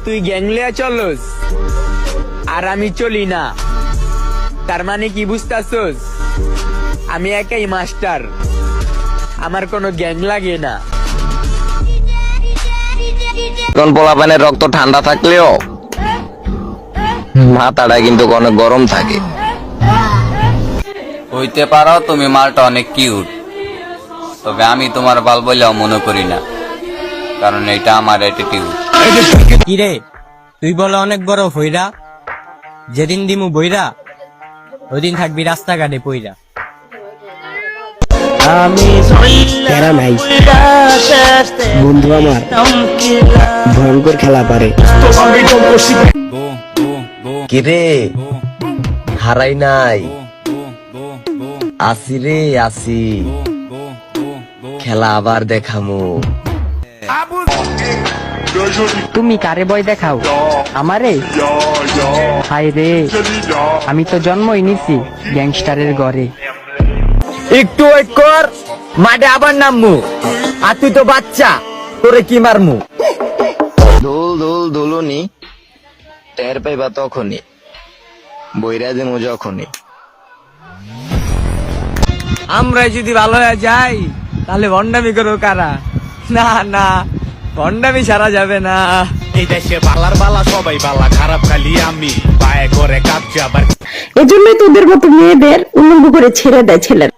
তুই গ্যাংলিয়া চলস আর আমি চলি না, তার মানে কি বুঝতাছস? আমি একাই মাস্টার, আমার কোনো গ্যাং লাগে না। কোন পোলাপানের রক্ত ঠান্ডা থাকলেও মাথাটা কিন্তু অনেক গরম থাকে। হইতে পারো তুমি মালটা অনেক কিউট, তবে আমি তোমার বাল বলেও মনে করি না, কারণ এটা আমার অ্যাটিটিউড। কিরে তুই বলে অনেক বড় হইরা, যেদিন দিমু বইরা ওইদিন থাকবি রাস্তাঘাটে পইরা। প্যারা নাই, বন্ধু আমার ভয়ঙ্কর খেলা পারে। কিরে হারাই নাই, আসি রে আসি, খেলা আবার দেখামু। তুমি কারে ভয় দেখাও? আমারে? হায় রে, আমি তো জন্মই নিছি গ্যাংস্টারের ঘরে। একটু ওয়েট কর, মাঠে আবার নামমু, আর তুই তো বাচ্চা, তোরে কি মারমু? দোল দোল দোলনি, টের পাইবা তখনই, বইরা দিমু যখনই। আমরা যদি ভালো হয়ে যাই তাহলে ভন্ডামি করো কারা? না না, ভন্ডামি সারা যাবে না। এই দেশে বালার বালা সবাই বালা, খারাপ খালি আমি পায়ে করে কাঁপছে আবার। এজন্যই তোদের মতো মেয়েদের উলঙ্গ করে ছেড়ে দেয় ছেলেরা।